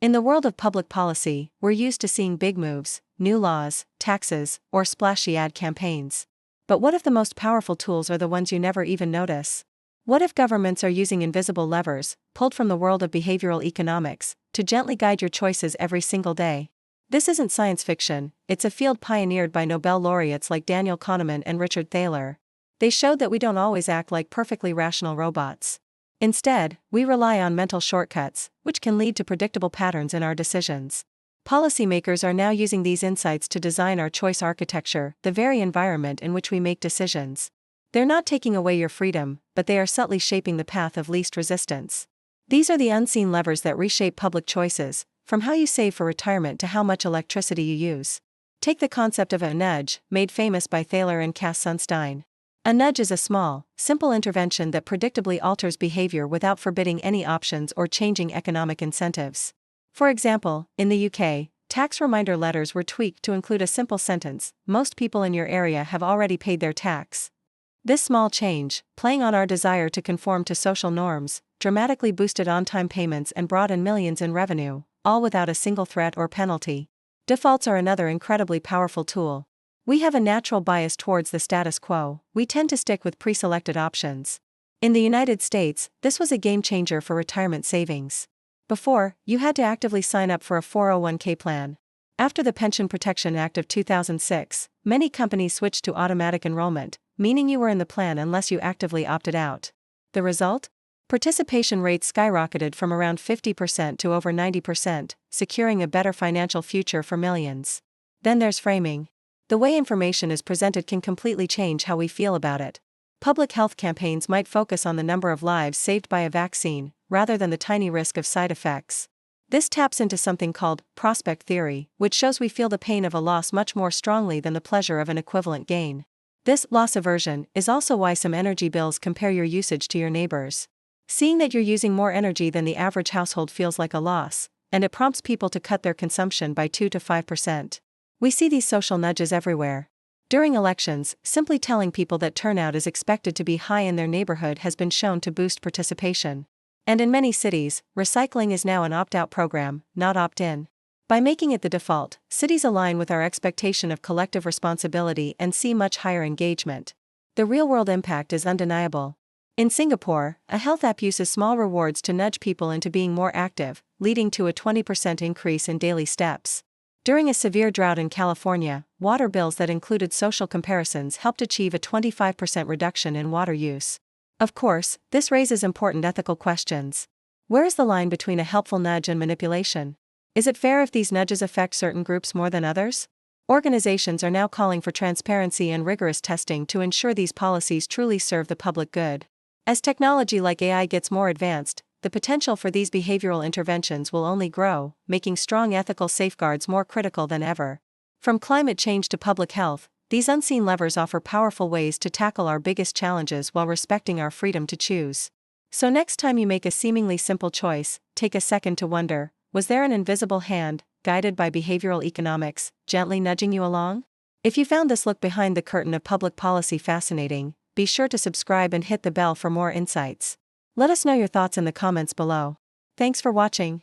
In the world of public policy, we're used to seeing big moves, new laws, taxes, or splashy ad campaigns. But what if the most powerful tools are the ones you never even notice? What if governments are using invisible levers, pulled from the world of behavioral economics, to gently guide your choices every single day? This isn't science fiction, it's a field pioneered by Nobel laureates like Daniel Kahneman and Richard Thaler. They showed that we don't always act like perfectly rational robots. Instead, we rely on mental shortcuts, which can lead to predictable patterns in our decisions. Policymakers are now using these insights to design our choice architecture, the very environment in which we make decisions. They're not taking away your freedom, but they are subtly shaping the path of least resistance. These are the unseen levers that reshape public choices, from how you save for retirement to how much electricity you use. Take the concept of a nudge, made famous by Thaler and Cass Sunstein. A nudge is a small, simple intervention that predictably alters behavior without forbidding any options or changing economic incentives. For example, in the UK, tax reminder letters were tweaked to include a simple sentence: "Most people in your area have already paid their tax." This small change, playing on our desire to conform to social norms, dramatically boosted on-time payments and brought in millions in revenue, all without a single threat or penalty. Defaults are another incredibly powerful tool. We have a natural bias towards the status quo. We tend to stick with pre-selected options. In the United States, this was a game changer for retirement savings. Before, you had to actively sign up for a 401k plan. After the Pension Protection Act of 2006, many companies switched to automatic enrollment, meaning you were in the plan unless you actively opted out. The result? Participation rates skyrocketed from around 50% to over 90%, securing a better financial future for millions. Then there's framing. The way information is presented can completely change how we feel about it. Public health campaigns might focus on the number of lives saved by a vaccine, rather than the tiny risk of side effects. This taps into something called prospect theory, which shows we feel the pain of a loss much more strongly than the pleasure of an equivalent gain. This loss aversion is also why some energy bills compare your usage to your neighbors. Seeing that you're using more energy than the average household feels like a loss, and it prompts people to cut their consumption by 2 to 5%. We see these social nudges everywhere. During elections, simply telling people that turnout is expected to be high in their neighborhood has been shown to boost participation. And in many cities, recycling is now an opt-out program, not opt-in. By making it the default, cities align with our expectation of collective responsibility and see much higher engagement. The real-world impact is undeniable. In Singapore, a health app uses small rewards to nudge people into being more active, leading to a 20% increase in daily steps. During a severe drought in California, water bills that included social comparisons helped achieve a 25% reduction in water use. Of course, this raises important ethical questions. Where is the line between a helpful nudge and manipulation? Is it fair if these nudges affect certain groups more than others? Organizations are now calling for transparency and rigorous testing to ensure these policies truly serve the public good. As technology like AI gets more advanced, the potential for these behavioral interventions will only grow, making strong ethical safeguards more critical than ever. From climate change to public health, these unseen levers offer powerful ways to tackle our biggest challenges while respecting our freedom to choose. So next time you make a seemingly simple choice, take a second to wonder, was there an invisible hand, guided by behavioral economics, gently nudging you along? If you found this look behind the curtain of public policy fascinating, be sure to subscribe and hit the bell for more insights. Let us know your thoughts in the comments below. Thanks for watching.